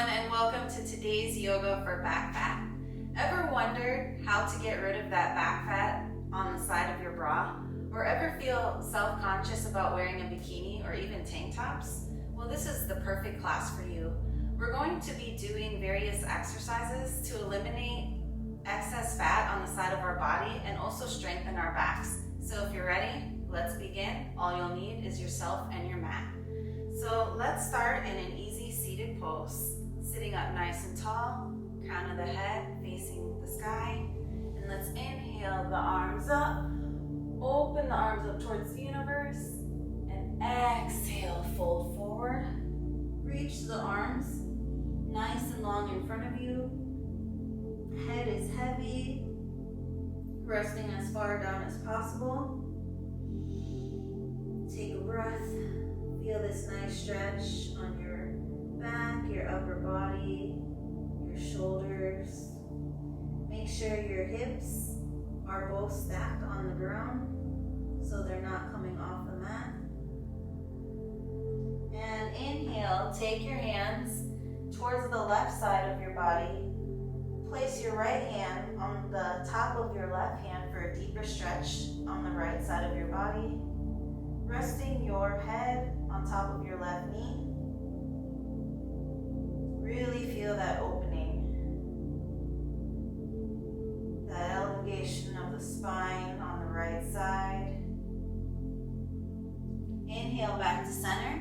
everyone, and welcome to today's yoga for back fat. Ever wondered how to get rid of that back fat on the side of your bra? Or ever feel self-conscious about wearing a bikini or even tank tops? Well, this is the perfect class for you. We're going to be doing various exercises to eliminate excess fat on the side of our body and also strengthen our backs. So if you're ready, let's begin. All you'll need is yourself and your mat. So let's start in an easy seated pose. Sitting up nice and tall, crown of the head facing the sky. And let's inhale the arms up. Open the arms up towards the universe. And exhale, fold forward. Reach the arms nice and long in front of you. Head is heavy. Resting as far down as possible. Take a breath. Feel this nice stretch on your back, your upper body, your shoulders. Make sure your hips are both stacked on the ground so they're not coming off the mat. And inhale, take your hands towards the left side of your body. Place your right hand on the top of your left hand for a deeper stretch on the right side of your body. Resting your head on top of your left knee. Really feel that opening. That elongation of the spine on the right side. Inhale back to center.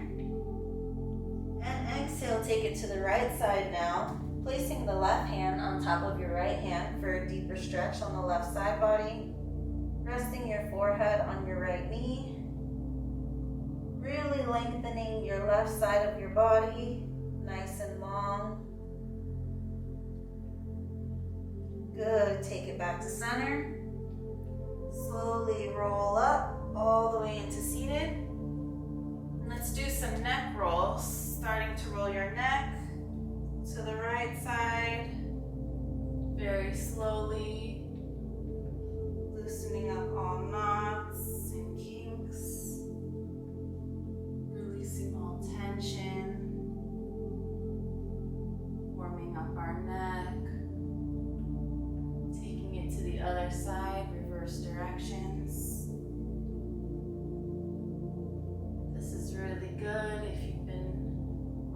And exhale, take it to the right side now. Placing the left hand on top of your right hand for a deeper stretch on the left side body. Resting your forehead on your right knee. Really lengthening your left side of your body, nice and long. Good, take it back to center. Slowly roll up all the way into seated. And let's do some neck rolls, starting to roll your neck to the right side, very slowly, loosening up all knots and kinks, releasing all tension, warming up our neck, taking it to the other side, reverse directions. This is really good if you've been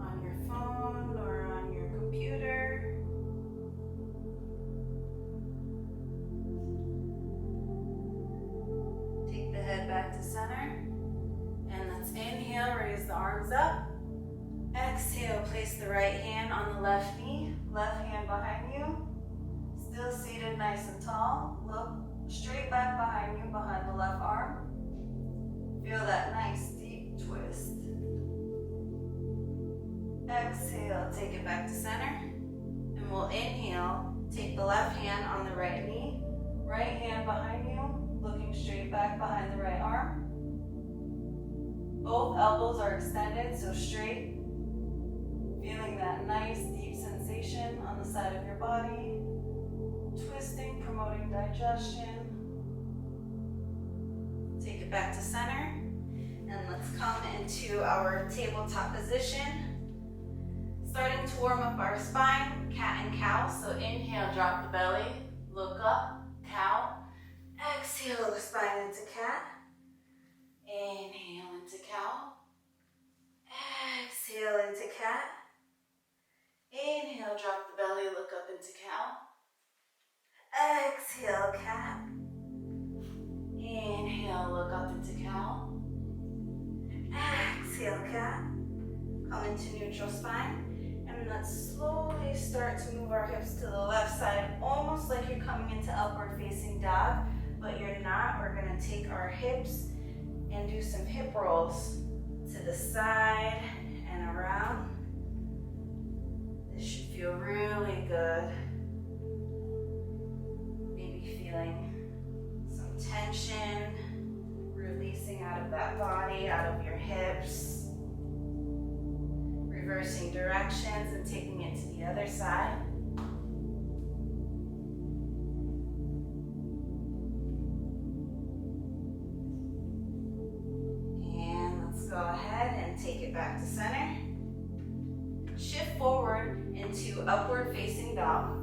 on your phone or on your computer. Take the head back to center. And let's inhale, raise the arms up. Exhale, place the right hand on the left knee, left hand behind you. Still seated nice and tall. Look straight back behind you, behind the left arm. Feel that nice deep twist. Exhale, take it back to center. And we'll inhale, take the left hand on the right knee, right hand behind you, looking straight back behind the right arm. Both elbows are extended, so straight. Feeling that nice deep sensation on the side of your body. Twisting, promoting digestion. Take it back to center. And let's come into our tabletop position. Starting to warm up our spine, cat and cow. So inhale, drop the belly, look up, cow. Exhale the spine into cat. Inhale into cow. Exhale into cat. Inhale, drop the belly, look up into cow. Exhale, cat. Inhale, look up into cow. Exhale, cat. Come into neutral spine. And let's slowly start to move our hips to the left side, almost like you're coming into upward facing dog, but you're not. We're gonna take our hips and do some hip rolls to the side and around. This should feel really good. Maybe feeling some tension, releasing out of that body, out of your hips. Reversing directions and taking it to the other side. And let's go ahead and take it back to center. Shift forward in into upward facing dog.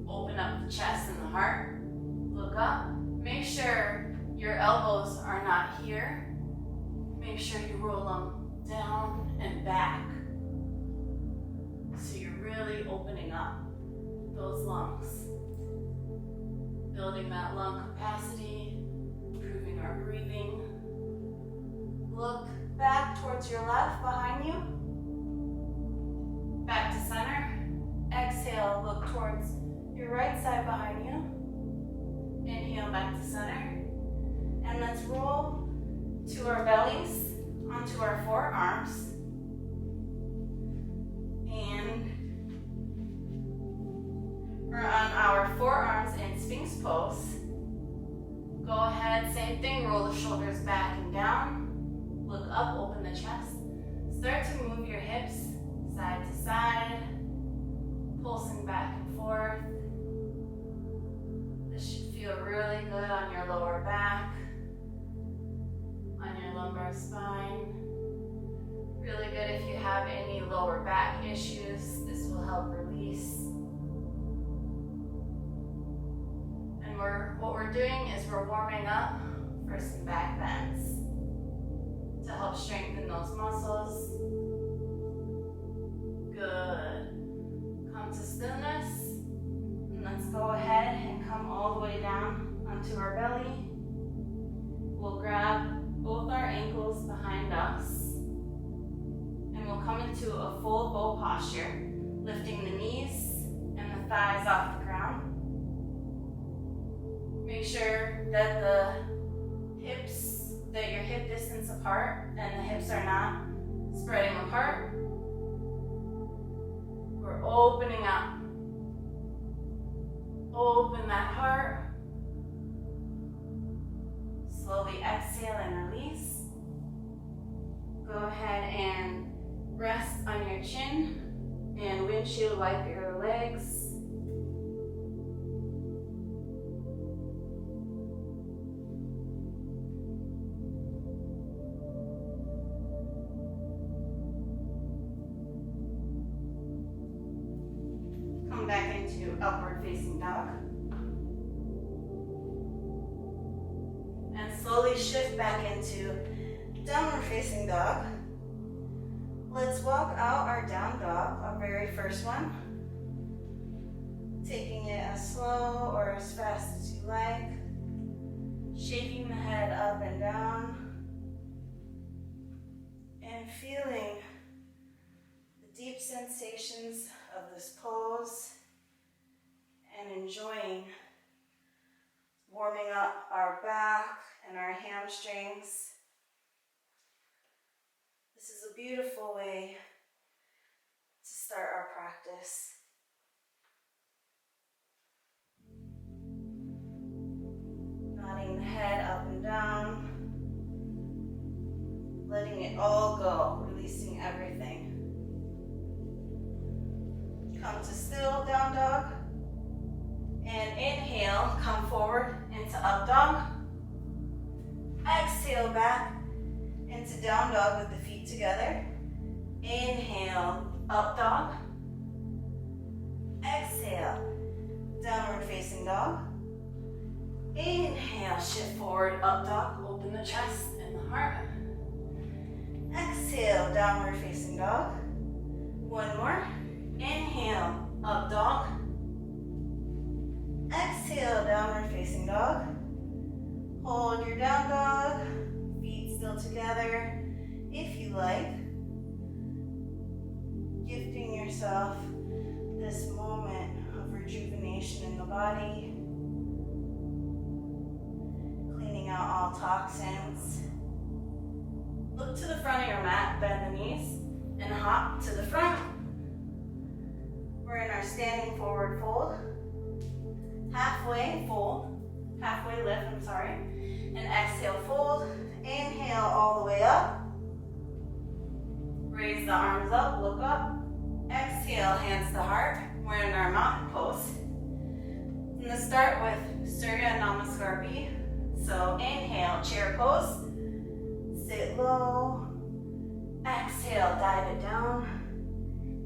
Open up the chest and the heart. Look up. Make sure your elbows are not here. Make sure you roll them down and back. So you're really opening up those lungs. Building that lung capacity, improving our breathing. Look back towards your left behind you. Back to center. Exhale, look towards your right side behind you. Inhale back to center. And let's roll to our bellies, onto our forearms. And we're on our forearms in Sphinx Pose. Go ahead, same thing, roll the shoulders back and down. Look up, open the chest. Start to move your hips side to side, pulsing back and forth. This should feel really good on your lower back, on your lumbar spine. Really good if you have any lower back issues. This will help release. And what we're doing is we're warming up for some back bends to help strengthen those muscles. Good. Come to stillness. And let's go ahead and come all the way down onto our belly. We'll grab both our ankles behind us. And we'll come into a full bow posture, lifting the knees and the thighs off the ground. Make sure that your hip distance apart and the hips are not spreading apart. We're opening up. Open that heart. Slowly exhale and release. Go ahead and rest on your chin and windshield wipe your legs. Come back into upward facing dog. And slowly shift back into downward facing dog. Let's walk out our down dog, our very first one. Taking it as slow or as fast as you like. Shaking the head up and down. And feeling the deep sensations of this pose. And enjoying warming up our back and our hamstrings. This is a beautiful way to start our practice. Nodding the head up and down, letting it all go, releasing everything. Come to still, down dog. And inhale, come forward into up dog. Exhale back into down dog with the feet together. Inhale, up dog. Exhale, downward facing dog. Inhale, shift forward, up dog. Open the chest and the heart. Exhale, downward facing dog. One more. Inhale, up dog. Exhale, downward facing dog. Hold your down dog. Feet still together. If you like, gifting yourself this moment of rejuvenation in the body, cleaning out all toxins. Look to the front of your mat, bend the knees, and hop to the front. We're in our standing forward fold. Halfway lift, and exhale, fold. Inhale all the way up. Raise the arms up, look up. Exhale, hands to heart. We're in our mountain pose. I'm going to start with Surya Namaskar B. So inhale, chair pose. Sit low. Exhale, dive it down.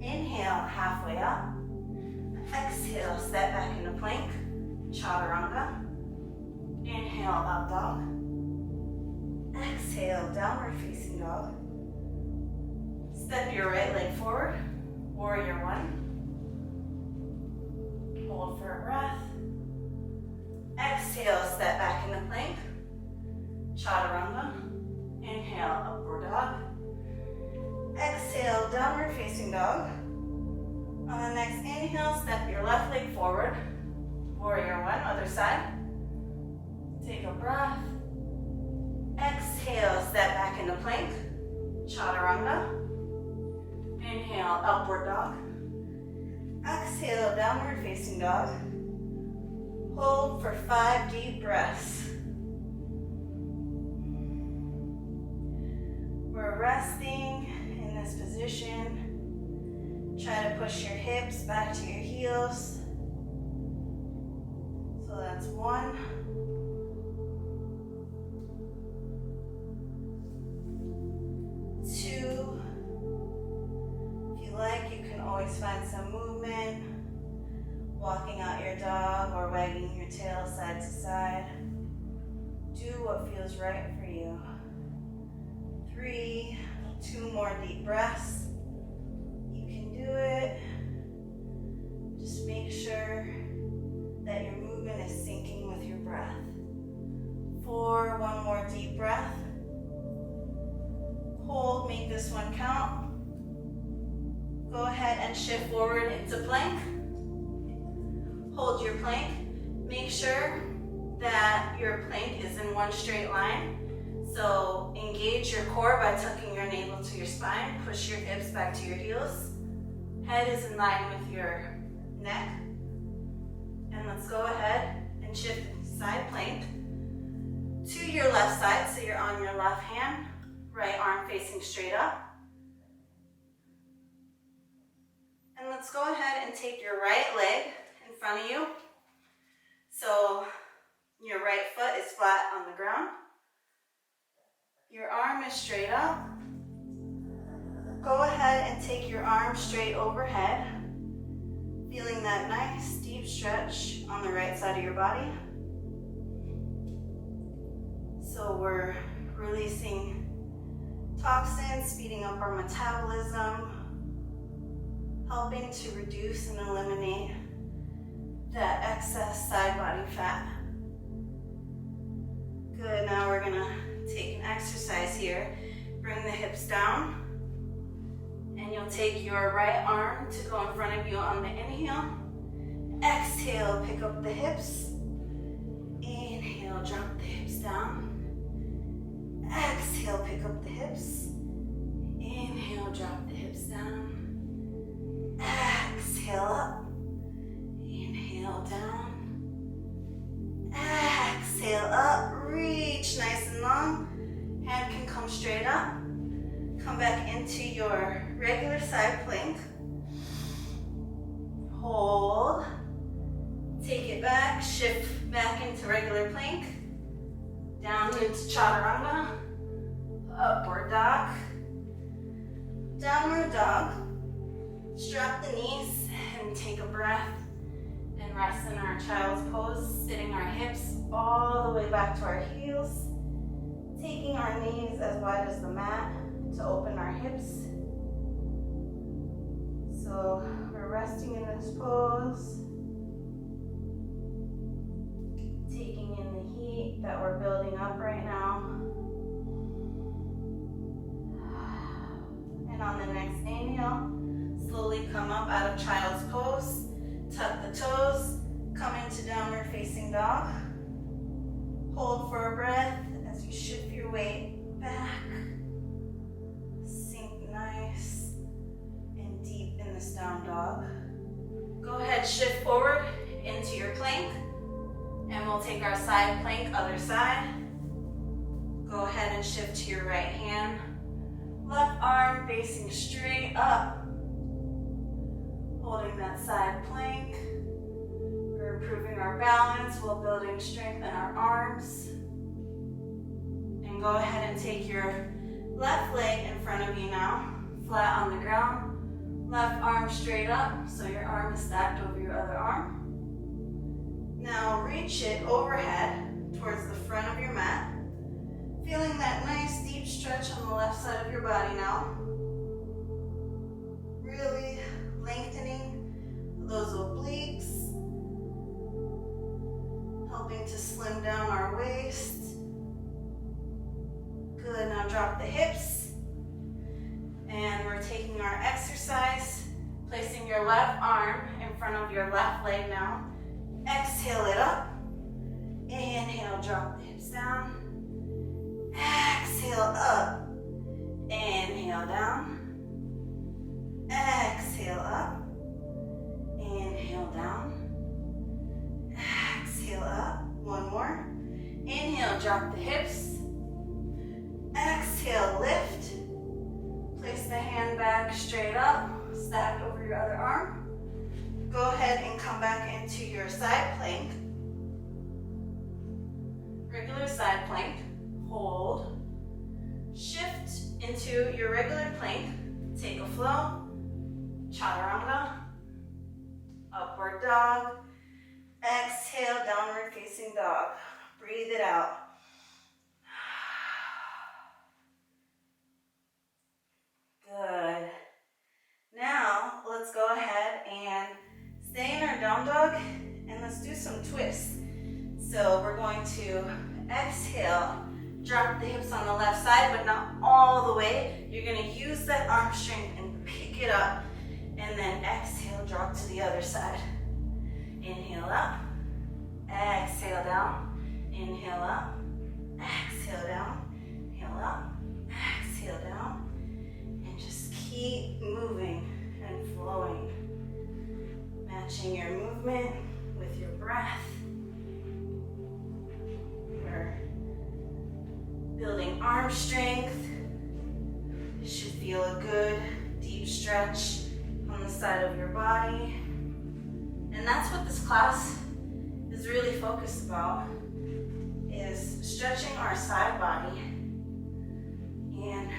Inhale, halfway chaturanga. Inhale, up dog. Exhale, downward facing dog. Step your right leg forward, warrior one. Hold for a breath. Exhale, step back into plank. Chaturanga. Inhale, upward dog. Exhale, downward facing dog. On the next inhale, step your left leg forward. Warrior one, other side. Take a breath. Exhale, step back into plank. Chaturanga. Inhale, upward dog. Exhale, downward facing dog. Hold for 5 deep breaths. We're resting in this position. Try to push your hips back to your heels. So that's 1. 2. If you like, you can always find some movement. Walking out your dog or wagging your tail side to side. Do what feels right for you. 3, 2 more deep breaths. You can do it. Just make sure that your movement is syncing with your breath. 4, 1 more deep breath. Hold, make this one count. Go ahead and shift forward into plank. Hold your plank. Make sure that your plank is in one straight line. So engage your core by tucking your navel to your spine. Push your hips back to your heels. Head is in line with your neck. And let's go ahead and shift side plank to your left side. So you're on your left hand, right arm facing straight up. And let's go ahead and take your right leg in front of you. So your right foot is flat on the ground. Your arm is straight up. Go ahead and take your arm straight overhead. Feeling that nice deep stretch on the right side of your body. So we're releasing toxins, speeding up our metabolism, helping to reduce and eliminate that excess side body fat. Good, now we're gonna take an exercise here. Bring the hips down. And you'll take your right arm to go in front of you on the inhale. Exhale, pick up the hips. Inhale, drop the hips down. Exhale, pick up the hips. Inhale, drop the hips down. Exhale up. Inhale down. Exhale up. Reach nice and long. Hand can come straight up. Come back into your regular side plank. Hold. Take it back. Shift back into regular plank. Down into chaturanga. Upward dog. Downward dog. Strap the knees and take a breath. And rest in our child's pose. Sitting our hips all the way back to our heels. Taking our knees as wide as the mat to open our hips. So we're resting in this pose. Taking in the heat that we're building up right now. And on the next inhale, slowly come up out of child's pose. Tuck the toes. Come into downward facing dog. Hold for a breath as you shift your weight back. Sink nice and deep in this down dog. Go ahead, shift forward into your plank. And we'll take our side plank, other side. Go ahead and shift to your right hand. Left arm facing straight up. Holding that side plank. We're improving our balance while building strength in our arms. And go ahead and take your left leg in front of you now, flat on the ground. Left arm straight up, so your arm is stacked over your other arm. Now reach it overhead towards the front of your mat. Feeling that nice deep stretch on the left side of your body now. Really lengthening those obliques. Helping to slim down our waist. Good, now drop the hips. And we're taking our exercise, placing your left arm in front of your left leg now. Exhale it up. Inhale, drop the hips down. Exhale up. Inhale down. Exhale up. Inhale down. Exhale up. One more. Inhale, drop the hips. Exhale, lift. Place the hand back straight up, stacked over your other arm. Go ahead and come back into your side plank. Regular side plank. Hold. Shift into your regular plank. Take a flow. Chaturanga. Upward dog. Exhale, downward facing dog. Breathe it out. Good. Now, let's go ahead and stay in our down dog and let's do some twists. So we're going to exhale, drop the hips on the left side, but not all the way. You're going to use that arm strength and pick it up, and then exhale, drop to the other side. Inhale up, exhale down, inhale up, exhale down, inhale up, exhale down. Just keep moving and flowing. Matching your movement with your breath. We're building arm strength. You should feel a good deep stretch on the side of your body. And that's what this class is really focused about, is stretching our side body and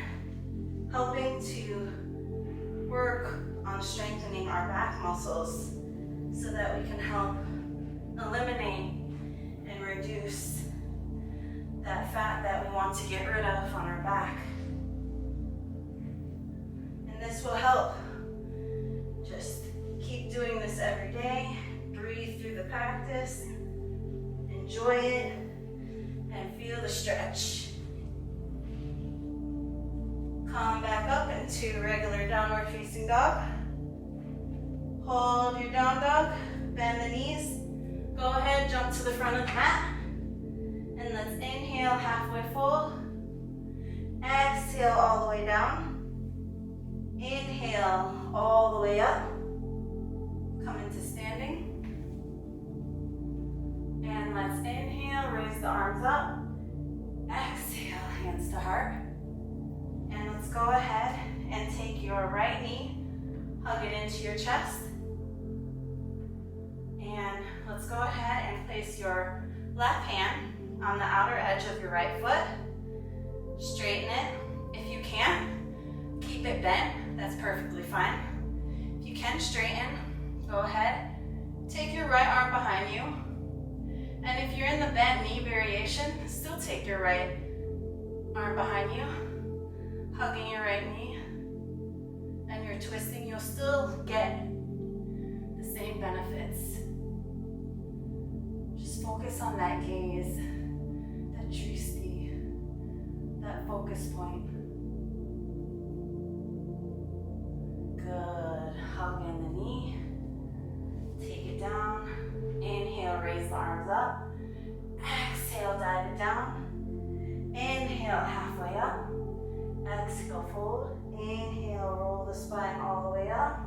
helping to work on strengthening our back muscles so that we can help eliminate and reduce that fat that we want to get rid of on our back. And this will help. Just keep doing this every day. Breathe through the practice. Enjoy it and feel the stretch. Come back up into regular downward facing dog. Hold your down dog, bend the knees. Go ahead, jump to the front of the mat. And let's inhale, halfway fold. Exhale all the way down. Inhale all the way up. Come into standing. And let's inhale, raise the arms up. Exhale, hands to heart. And let's go ahead and take your right knee, hug it into your chest. And let's go ahead and place your left hand on the outer edge of your right foot. Straighten it. If you can, keep it bent. That's perfectly fine. If you can straighten, go ahead. Take your right arm behind you. And if you're in the bent knee variation, still take your right arm behind you, hugging your right knee, and you're twisting, you'll still get the same benefits. Just focus on that gaze, that drishti, that focus point. Good. Hug in the knee. Take it down. Inhale, raise the arms up. Exhale, dive it down. Inhale, halfway up. Exhale, fold. Inhale, roll the spine all the way up.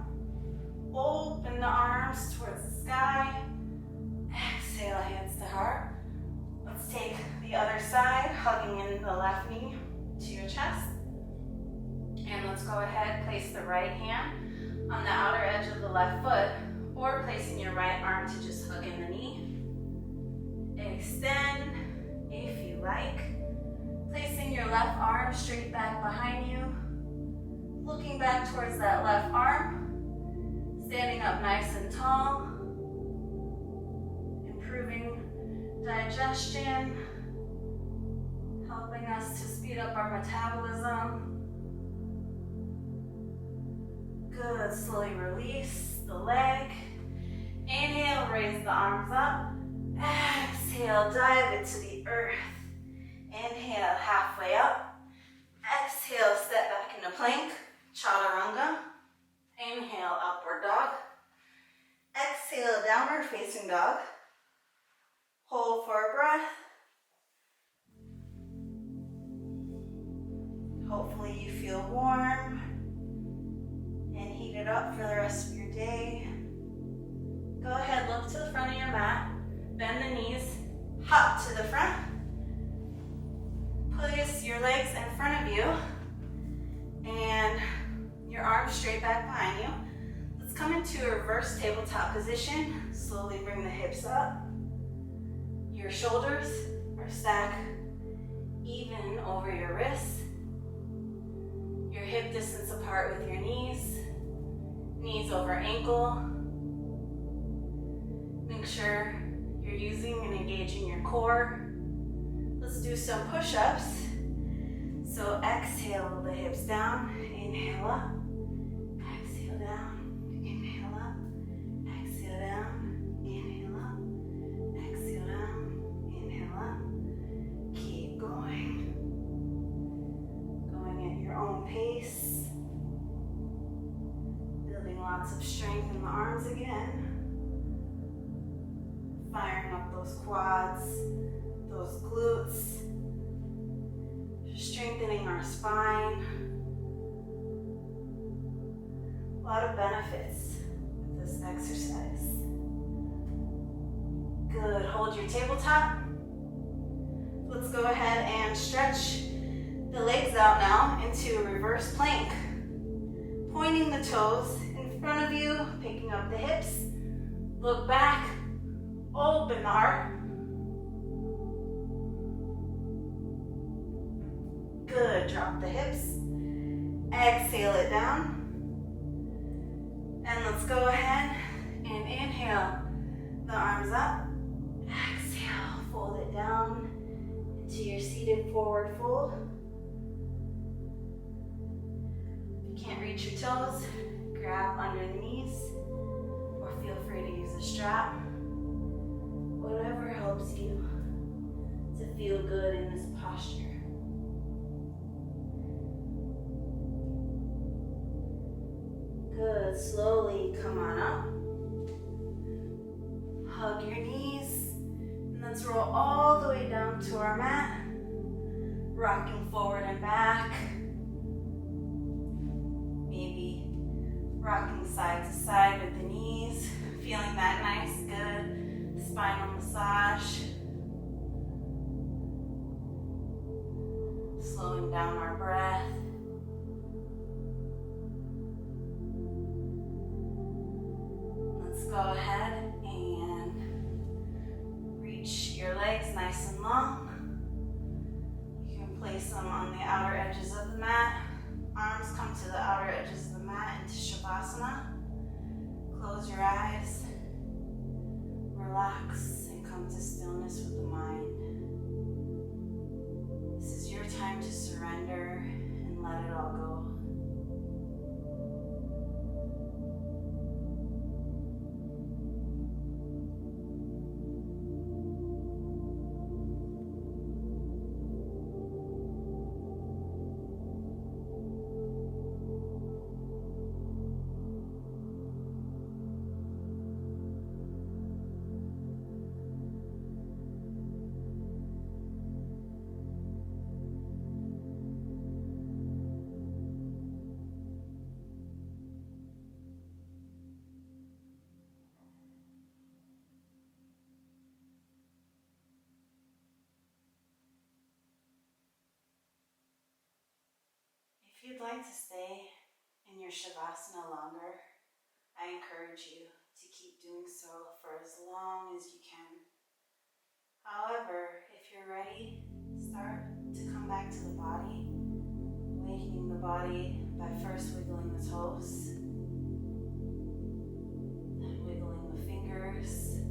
Open the arms towards the sky. Exhale, hands to heart. Let's take the other side, hugging in the left knee to your chest. And let's go ahead, place the right hand on the outer edge of the left foot, or placing your right arm to just hug in the knee. Extend if you like. Placing your left arm straight back behind you. Looking back towards that left arm. Standing up nice and tall. Improving digestion, helping us to speed up our metabolism. Good, slowly release the leg. Inhale, raise the arms up. Exhale, dive it to the earth. Inhale, halfway up. Exhale, step back into plank, chaturanga. Inhale, upward dog. Exhale, downward facing dog. Hold for a breath. Hopefully you feel warm and heated up for the rest of your day. Go ahead, look to the front of your mat. Bend the knees, hop to the front. Place your legs in front of you and your arms straight back behind you. Let's come into a reverse tabletop position. Slowly bring the hips up. Your shoulders are stacked even over your wrists. Your hip distance apart with your knees. Knees over ankle. Make sure you're using and engaging your core. Let's do some push-ups. So exhale the hips down, inhale up, exhale down, inhale up, exhale down, inhale up, exhale down, inhale up. Keep going. Going at your own pace. Building lots of strength in the arms again. Firing up those quads, those glutes, strengthening our spine. A lot of benefits with this exercise. Good, hold your tabletop. Let's go ahead and stretch the legs out now into a reverse plank. Pointing the toes in front of you, picking up the hips. Look back, open the heart. Good, drop the hips. Exhale it down. And let's go ahead and inhale the arms up. Exhale, fold it down into your seated forward fold. If you can't reach your toes, grab under the knees or feel free to use a strap. Whatever helps you to feel good in this posture. Good, slowly come on up. Hug your knees. And let's roll all the way down to our mat. Rocking forward and back. Maybe rocking side to side with the knees. Feeling that nice, good spinal massage. Slowing down our breath. Let's go ahead and reach your legs nice and long. You can place them on the outer edges of the mat. Arms come to the outer edges of the mat into Shavasana. Close your eyes. Relax and come to stillness with the mind. This is your time to surrender and let it all go. If you'd like to stay in your Shavasana longer, I encourage you to keep doing so for as long as you can. However, if you're ready, start to come back to the body, awakening the body by first wiggling the toes, then wiggling the fingers,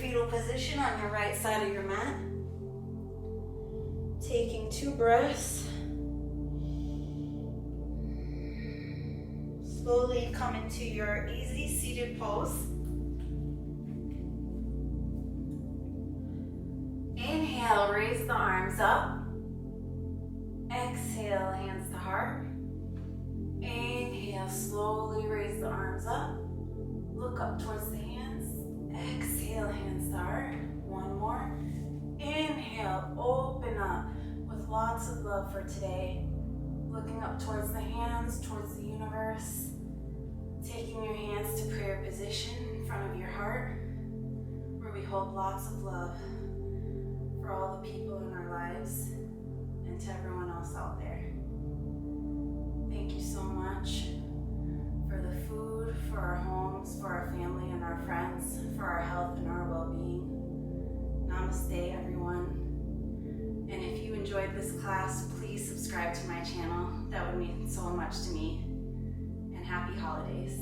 fetal position on your right side of your mat. Taking 2 breaths. Slowly come into your easy seated pose. Inhale, raise the arms up. Exhale, hands to heart. Inhale, slowly raise the arms up. Look up towards the hands. Exhale, hands to heart. One more. Inhale, open up with lots of love for today. Looking up towards the hands, towards the universe. Taking your hands to prayer position in front of your heart, where we hold lots of love for all the people in our lives and to everyone else out there. Thank you so much for the food, for our homes, for our family and our friends, for our health and our well-being. Namaste, everyone. And if you enjoyed this class, please subscribe to my channel. That would mean so much to me. And happy holidays.